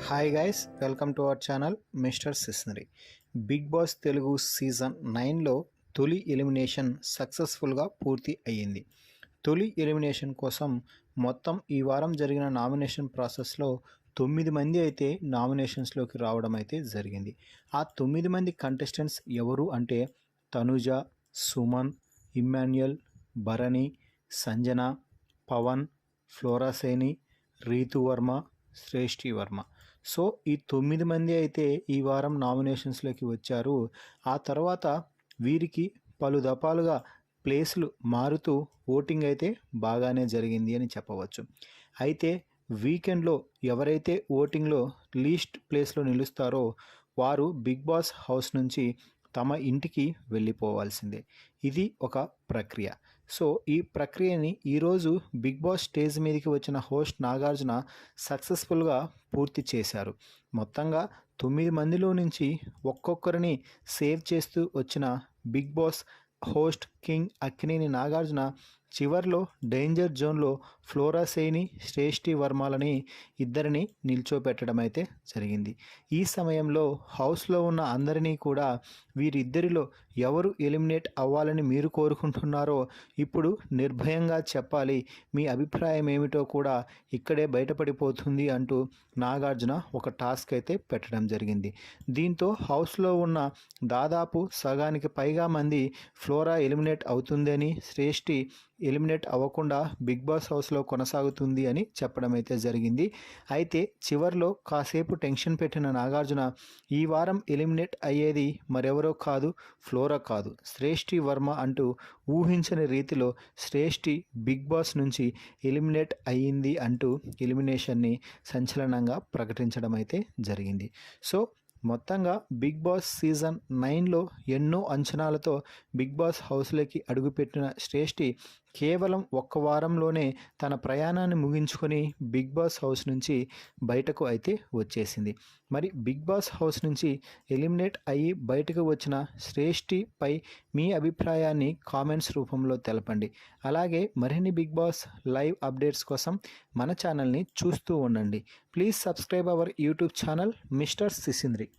Hi guys, welcome to our channel mister సిస్నరీ. Bigg Boss Telugu season 9లో తొలి elimination సక్సెస్ఫుల్గా పూర్తి అయ్యింది. తొలి ఎలిమినేషన్ కోసం మొత్తం ఈ వారం జరిగిన నామినేషన్ ప్రాసెస్లో 9 మంది అయితే నామినేషన్స్లోకి రావడం అయితే జరిగింది. ఆ 9 మంది కంటెస్టెంట్స్ ఎవరు అంటే తనుజ, సుమన్, ఇమ్మాన్యుయల్, భరణి, సంజన, పవన్, ఫ్లోరా సైని, రీతు వర్మ, శ్రేష్ఠి వర్మ. సో ఈ 9 మంది అయితే ఈ వారం నామినేషన్స్లోకి వచ్చారు. ఆ తర్వాత వీరికి పలు దఫాలుగా ప్లేస్లు మారుతూ ఓటింగ్ అయితే బాగానే జరిగింది అని చెప్పవచ్చు. అయితే వీకెండ్లో ఎవరైతే ఓటింగ్లో లీస్ట్ ప్లేస్లో నిలుస్తారో వారు బిగ్ బాస్ హౌస్ నుంచి తమ ఇంటికి వెళ్ళిపోవాల్సిందే. ఇది ఒక ప్రక్రియ. సో ఈ ప్రక్రియని ఈరోజు బిగ్ బాస్ స్టేజ్ మీదకి వచ్చిన హోస్ట్ నాగార్జున సక్సెస్ఫుల్గా పూర్తి చేశారు. మొత్తంగా 9 మందిలో నుంచి ఒక్కొక్కరిని సేవ్ చేస్తూ వచ్చిన big boss host king Akkineni Nagarjuna చివర్లో డేంజర్ జోన్లో ఫ్లోరా సైని, శ్రేష్ఠి వర్మలని ఇద్దరిని నిల్చోపెట్టడం అయితే జరిగింది. ఈ సమయంలో హౌస్లో ఉన్న అందరినీ కూడా వీరిద్దరిలో ఎవరు ఎలిమినేట్ అవ్వాలని మీరు కోరుకుంటున్నారో ఇప్పుడు నిర్భయంగా చెప్పాలి, మీ అభిప్రాయం ఏమిటో కూడా ఇక్కడే బయటపడిపోతుంది అంటూ నాగార్జున ఒక టాస్క్ అయితే పెట్టడం జరిగింది. దీంతో హౌస్లో ఉన్న దాదాపు సగానికి పైగా మంది ఫ్లోరా ఎలిమినేట్ అవుతుందని, శ్రేష్ఠి ఎలిమినేట్ అవ్వకుండా బిగ్ బాస్ హౌస్లో కొనసాగుతుంది అని చెప్పడం అయితే జరిగింది. అయితే చివర్లో కాసేపు టెన్షన్ పెట్టిన నాగార్జున ఈ వారం ఎలిమినేట్ అయ్యేది మరెవరో కాదు, ఫ్లోరా కాదు, శ్రేష్ఠి వర్మ అంటూ ఊహించని రీతిలో శ్రేష్ఠి బిగ్ బాస్ నుంచి ఎలిమినేట్ అయ్యింది అంటూ ఎలిమినేషన్ని సంచలనంగా ప్రకటించడం అయితే జరిగింది. సో మొత్తంగా బిగ్ బాస్ సీజన్ 9లో ఎన్నో అంచనాలతో బిగ్ బాస్ హౌస్లోకి అడుగుపెట్టిన శ్రేష్ఠి కేవలం ఒక్క వారంలోనే తన ప్రయాణాన్ని ముగించుకొని బిగ్ బాస్ హౌస్ నుంచి బయటకు అయితే వచ్చేసింది. మరి బిగ్ బాస్ హౌస్ నుంచి ఎలిమినేట్ అయ్యి బయటకు వచ్చిన శ్రేష్ఠిపై మీ అభిప్రాయాన్ని కామెంట్స్ రూపంలో తెలపండి. అలాగే మరిన్ని బిగ్ బాస్ లైవ్ అప్డేట్స్ కోసం మన ఛానల్ని చూస్తూ ఉండండి. Please subscribe our YouTube channel mister సిసింద్రి.